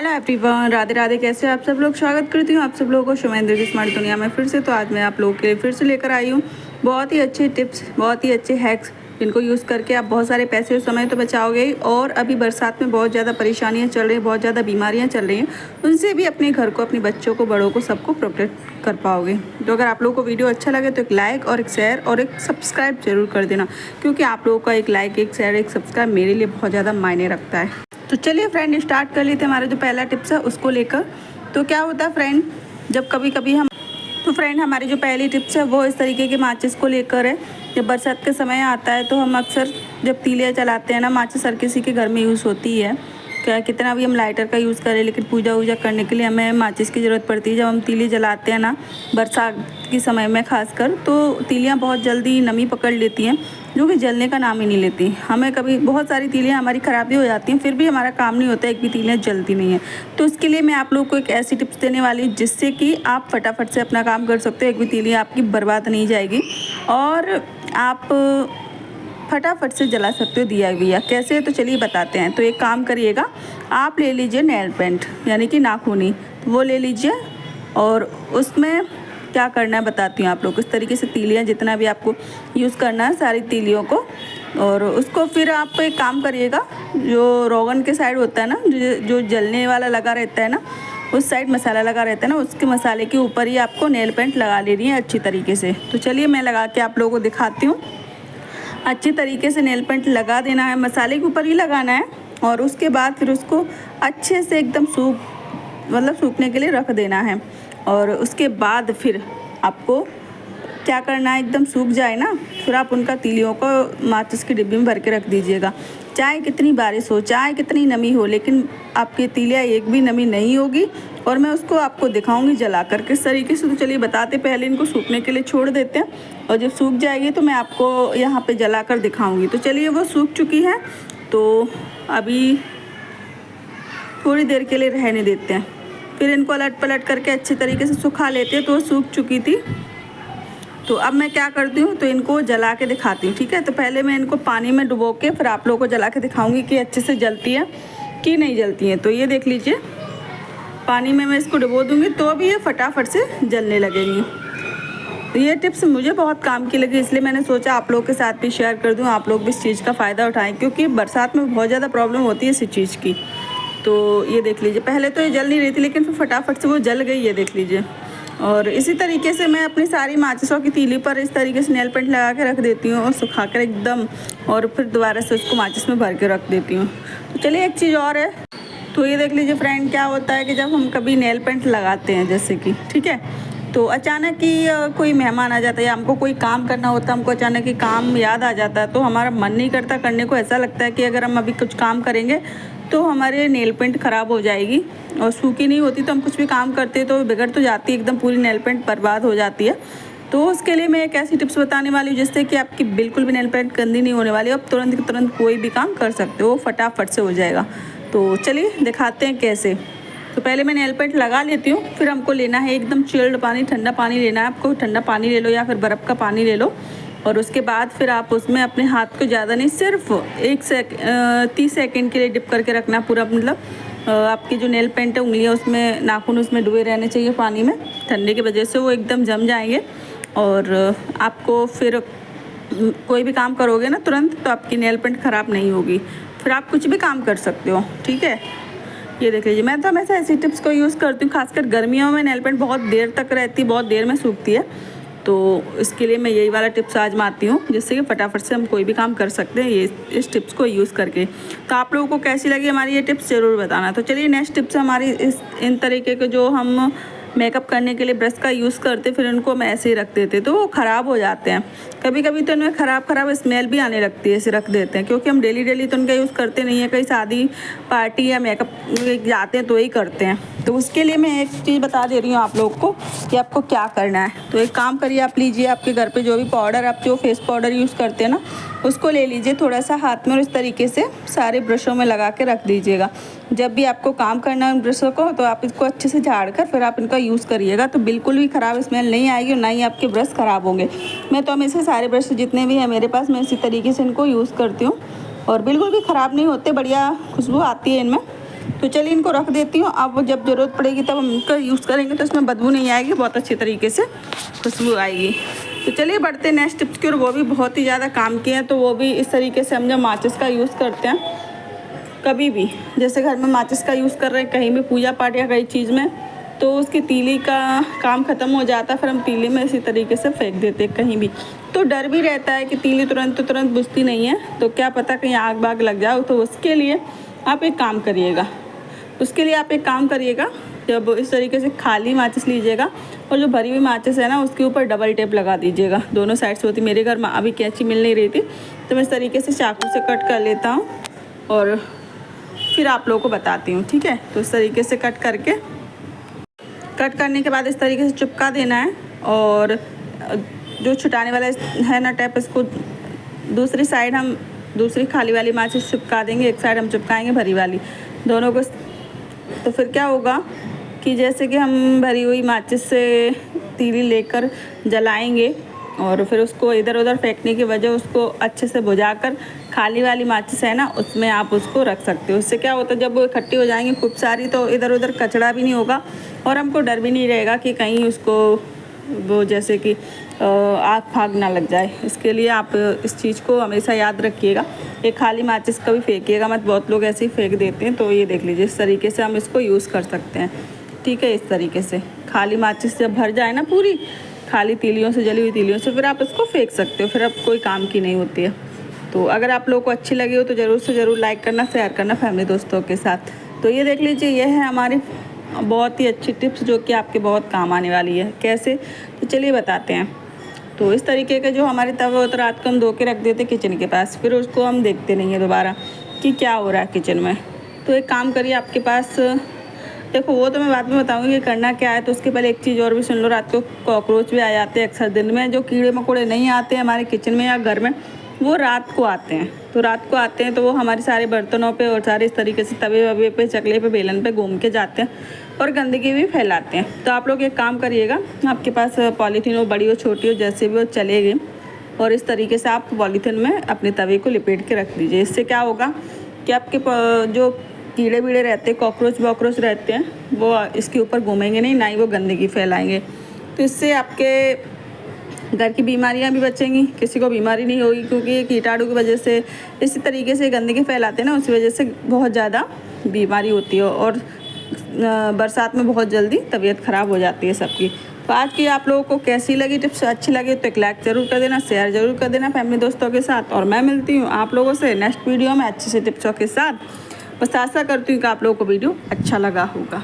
Hello everyone, Radhe Radhe. कैसे आप सब लोग? स्वागत करती हूँ आप सब लोगों को शुमेंद्र की स्मार्ट दुनिया में फिर से। तो आज मैं आप लोगों के लिए फिर से लेकर आई हूँ बहुत ही अच्छे टिप्स, बहुत ही अच्छे हैक्स, जिनको यूज़ करके आप बहुत सारे पैसे और समय तो बचाओगे। और अभी बरसात में बहुत ज़्यादा परेशानियाँ चल रही हैं, बहुत ज़्यादा बीमारियाँ चल रही हैं, उनसे भी अपने घर को, अपने बच्चों को, बड़ों को, सबको प्रोटेक्ट कर पाओगे। तो अगर आप लोगों को वीडियो अच्छा लगे तो एक लाइक और एक शेयर और एक सब्सक्राइब जरूर कर देना, क्योंकि आप लोगों का एक लाइक, एक शेयर, एक सब्सक्राइब मेरे लिए बहुत ज़्यादा मायने रखता है। तो चलिए फ्रेंड, स्टार्ट कर लेते हैं हमारा जो पहला टिप्स है उसको लेकर। तो क्या होता है फ्रेंड, जब कभी कभी हमारी जो पहली टिप्स है वो इस तरीके के माचिस को लेकर है। जब बरसात का समय आता है तो हम अक्सर जब तीलियाँ जलाते हैं ना, माचिस हर किसी के घर में यूज़ होती है। क्या कितना भी हम लाइटर का यूज़ करें, लेकिन पूजा वूजा करने के लिए हमें माचिस की ज़रूरत पड़ती है। जब हम तीली जलाते हैं ना बरसात के समय में खासकर, तो तीलियाँ बहुत जल्दी नमी पकड़ लेती हैं, जो कि जलने का नाम ही नहीं लेती। हमें कभी बहुत सारी तीलियाँ हमारी ख़राबी हो जाती हैं, फिर भी हमारा काम नहीं होता, एक भी तीलियाँ जलती नहीं है। तो उसके लिए मैं आप लोगों को एक ऐसी टिप्स देने वाली हूँ जिससे कि आप फटाफट से अपना काम कर सकते हो। एक भी तीलियाँ आपकी बर्बाद नहीं जाएगी और आप फटाफट से जला सकते हो दिया विया। कैसे, तो चलिए बताते हैं। तो एक काम करिएगा, आप ले लीजिए नेल पेंट यानी कि नाखूनी, तो वो ले लीजिए। और उसमें क्या करना है बताती हूँ आप लोग। इस तरीके से तीलियाँ जितना भी आपको यूज़ करना है सारी तीलियों को, और उसको फिर आप एक काम करिएगा, जो रोगन के साइड होता है ना, जो जलने वाला लगा रहता है ना, उस साइड मसाला लगा रहता है ना, उसके मसाले के ऊपर ही आपको नेल पेंट लगा लेनी है अच्छी तरीके से। तो चलिए मैं लगा के आप लोगों को दिखाती हूँ। अच्छी तरीके से नेल पेंट लगा देना है, मसाले के ऊपर ही लगाना है। और उसके बाद फिर उसको अच्छे से एकदम सूखने के लिए रख देना है। और उसके बाद फिर आपको क्या करना है, एकदम सूख जाए ना, फिर आप उनका तीलियों को माचिस की डिब्बी में भर के रख दीजिएगा। चाहे कितनी बारिश हो, चाहे कितनी नमी हो, लेकिन आपकी तीलियाँ एक भी नमी नहीं होगी। और मैं उसको आपको दिखाऊंगी जला कर किस तरीके से। तो चलिए बताते, पहले इनको सूखने के लिए छोड़ देते हैं, और जब सूख जाएगी तो मैं आपको यहाँ पे जला कर दिखाऊंगी। तो चलिए, वो सूख चुकी है, तो अभी थोड़ी देर के लिए रहने देते हैं। फिर इनको अलट पलट करके अच्छे तरीके से सुखा लेते हैं। तो वो सूख चुकी थी, तो अब मैं क्या करती हूँ, तो इनको जला के दिखाती हूँ, ठीक है। तो पहले मैं इनको पानी में डुबो के फिर आप लोगों को जला के दिखाऊंगी कि अच्छे से जलती है कि नहीं जलती है। तो ये देख लीजिए, पानी में मैं इसको डुबो दूँगी तो अभी ये फटाफट से जलने लगेंगी। तो ये टिप्स मुझे बहुत काम की लगी, इसलिए मैंने सोचा आप लोगों के साथ भी शेयर कर दूँ, आप लोग भी इस चीज़ का फ़ायदा उठाएँ, क्योंकि बरसात में बहुत ज़्यादा प्रॉब्लम होती है इस चीज़ की। तो ये देख लीजिए, पहले तो ये जल नहीं रही थी, लेकिन फिर फटाफट से वो जल गई, ये देख लीजिए। और इसी तरीके से मैं अपनी सारी माचिसों की तीली पर इस तरीके से नेल पेंट लगा के रख देती हूँ और सुखा कर एकदम, और फिर दोबारा से उसको माचिस में भर के रख देती हूँ। तो चलिए, एक चीज़ और है। तो ये देख लीजिए फ्रेंड, क्या होता है कि जब हम कभी नेल पेंट लगाते हैं, जैसे कि, ठीक है, तो अचानक ही कोई मेहमान आ जाता है या हमको कोई काम करना होता है, हमको अचानक ही काम याद आ जाता है, तो हमारा मन नहीं करता करने को। ऐसा लगता है कि अगर हम अभी कुछ काम करेंगे तो हमारे नेल पेंट ख़राब हो जाएगी, और सूखी नहीं होती तो हम कुछ भी काम करते तो बिगड़ तो जाती है एकदम, पूरी नेल पेंट बर्बाद हो जाती है। तो उसके लिए मैं एक ऐसी टिप्स बताने वाली हूँ जिससे कि आपकी बिल्कुल भी नेल पेंट गंदी नहीं होने वाली, आप तुरंत के तुरंत कोई भी काम कर सकते हो, फटाफट से हो जाएगा। तो चलिए दिखाते हैं कैसे। तो पहले मैं नेल पेंट लगा लेती हूँ, फिर हमको लेना है एकदम चिल्ड पानी, ठंडा पानी लेना है आपको। ठंडा पानी ले लो या फिर बर्फ़ का पानी ले लो, और उसके बाद फिर आप उसमें अपने हाथ को ज़्यादा नहीं, सिर्फ 30 सेकंड के लिए डिप करके रखना पूरा। मतलब आपकी जो नेल पेंट है, उंगलियाँ उसमें, नाखून उसमें डूबे रहने चाहिए पानी में। ठंडे की वजह से वो एकदम जम जाएंगे, और आपको फिर कोई भी काम करोगे ना तुरंत, तो आपकी नेल पेंट ख़राब नहीं होगी, फिर आप कुछ भी काम कर सकते हो, ठीक है। ये देख लीजिए, मैं तो हमेशा ऐसी टिप्स को यूज़ करती हूँ। खासकर गर्मियों में नेल पेंट बहुत देर तक रहती, बहुत देर में सूखती है, तो इसके लिए मैं यही वाला टिप्स आजमाती हूँ, जिससे कि फटाफट से हम कोई भी काम कर सकते हैं ये इस टिप्स को यूज़ करके। तो आप लोगों को कैसी लगी हमारी ये टिप्स ज़रूर बताना। तो चलिए, नेक्स्ट टिप्स हमारी इन तरीके के जो हम मेकअप करने के लिए ब्रश का यूज़ करते, फिर इनको हम ऐसे ही रख देते तो वो ख़राब हो जाते हैं। कभी कभी तो इनमें ख़राब स्मेल भी आने लगती है, ऐसे रख देते हैं, क्योंकि हम डेली तो इनका यूज़ करते नहीं है। कहीं शादी पार्टी या मेकअप जाते हैं तो ही करते हैं। तो उसके लिए मैं एक चीज़ बता दे रही हूँ आप लोग को कि आपको क्या करना है। तो एक काम करिए, आप लीजिए आपके घर पे जो भी पाउडर, आप जो फेस पाउडर यूज़ करते हैं ना, उसको ले लीजिए थोड़ा सा हाथ में, और इस तरीके से सारे ब्रशों में लगा के रख दीजिएगा। जब भी आपको काम करना है उन ब्रशों को, तो आप इसको अच्छे से झाड़ कर फिर आप इनका यूज़ करिएगा, तो बिल्कुल भी ख़राब स्मेल नहीं आएगी और ना ही आपके ब्रश ख़राब होंगे। मैं तो हमेशा सारे ब्रश जितने भी हैं मेरे पास, मैं इसी तरीके से इनको यूज़ करती हूँ, और बिल्कुल भी ख़राब नहीं होते, बढ़िया खुशबू आती है इनमें। तो चलिए इनको रख देती हूँ। अब जब ज़रूरत पड़ेगी तब हम इनका यूज़ करेंगे तो इसमें बदबू नहीं आएगी, बहुत अच्छी तरीके से खुशबू आएगी। तो चलिए बढ़ते हैं नेक्स्ट टिप्स की और वो भी बहुत ही ज़्यादा काम की हैं। तो वो भी इस तरीके से हम जब माचिस का यूज़ करते हैं कभी भी, जैसे घर में माचिस का यूज़ कर रहे हैं कहीं भी पूजा पाठ या कई चीज़ में, तो उसकी तीली का काम ख़त्म हो जाता है, फिर हम तीली में इसी तरीके से फेंक देते हैं कहीं भी। तो डर भी रहता है कि तीली तुरंत बुझती नहीं है, तो क्या पता कहीं आग बाग लग जाओ। तो उसके लिए आप एक काम करिएगा, जब इस तरीके से खाली माचिस लीजिएगा और जो भरी हुई माचिस है ना उसके ऊपर डबल टेप लगा दीजिएगा, दोनों साइड से होती। मेरे घर में अभी कैंची मिल नहीं रही थी तो मैं इस तरीके से चाकू से कट कर लेता हूँ और फिर आप लोगों को बताती हूँ, ठीक है। तो इस तरीके से कट करने के बाद इस तरीके से चिपका देना है और जो छुटाने वाला है ना टेप, इसको दूसरी साइड हम दूसरी खाली वाली माचिस चिपका देंगे, एक साइड हम चिपकाएंगे भरी वाली, दोनों को। तो फिर क्या होगा कि जैसे कि हम भरी हुई माचिस से तीली लेकर जलाएंगे और फिर उसको इधर उधर फेंकने की वजह उसको अच्छे से बुझाकर खाली वाली माचिस है ना उसमें आप उसको रख सकते हो। उससे क्या होता है जब वो इकट्ठी हो जाएंगी खूब सारी तो इधर उधर कचरा भी नहीं होगा और हमको डर भी नहीं रहेगा कि कहीं उसको वो जैसे कि आग फाग ना लग जाए। इसके लिए आप इस चीज़ को हमेशा याद रखिएगा। एक खाली माचिस कभी फेंकिएगा मत, बहुत लोग ऐसे ही फेंक देते हैं। तो ये देख लीजिए इस तरीके से हम इसको यूज़ कर सकते हैं, ठीक है। इस तरीके से खाली माचिस जब भर जाए ना पूरी खाली तीलियों से, जली हुई तीलियों से, फिर आप इसको फेंक सकते हो, फिर अब कोई काम की नहीं होती है। तो अगर आप लोगों को अच्छी लगी हो तो ज़रूर से ज़रूर लाइक करना, शेयर करना फैमिली दोस्तों के साथ। तो ये देख लीजिए ये है हमारी बहुत ही अच्छी टिप्स जो कि आपके बहुत काम आने वाली है। कैसे, तो चलिए बताते हैं। तो इस तरीके के जो हमारे तवा होता रात को हम धो के रख देते किचन के पास, फिर उसको हम देखते नहीं है दोबारा कि क्या हो रहा है किचन में। तो एक काम करिए, आपके पास देखो वो तो मैं बाद में बताऊंगी कि करना क्या है। तो उसके पहले एक चीज़ और भी सुन लो, रात को कॉकरोच भी आ जाते हैं अक्सर। दिन में जो कीड़े मकोड़े नहीं आते हैं हमारे किचन में या घर में, वो रात को आते हैं। तो रात को आते हैं तो वो हमारे सारे बर्तनों पे और सारे इस तरीके से तवे ववे पे, चकले पे, बेलन पे घूम के जाते हैं और गंदगी भी फैलाते हैं। तो आप लोग एक काम करिएगा, आपके पास पॉलीथीन हो, बड़ी हो छोटी हो, जैसे भी हो चलेगी, और इस तरीके से आप पॉलीथीन में अपने तवे को लपेट के रख दीजिए। इससे क्या होगा कि आपके जो कीड़े वीड़े रहते हैं, कॉकरोच वॉकरोच रहते हैं, वो इसके ऊपर घूमेंगे नहीं, ना ही वो गंदगी फैलाएंगे। तो इससे आपके घर की बीमारियां भी बचेंगी, किसी को बीमारी नहीं होगी, क्योंकि ये कीटाणु की वजह से इसी तरीके से गंदगी फैलाते हैं ना, उसी वजह से बहुत ज़्यादा बीमारी होती है और बरसात में बहुत जल्दी तबीयत ख़राब हो जाती है सबकी। तो आज की आप लोगों को कैसी लगी टिप्स, अच्छी लगी तो एक लाइक ज़रूर कर देना, शेयर ज़रूर कर देना फैमिली दोस्तों के साथ। और मैं मिलती हूँ आप लोगों से नेक्स्ट वीडियो में अच्छे से टिप्सों के साथ। बस आशा करती हूँ कि आप लोगों को वीडियो अच्छा लगा होगा।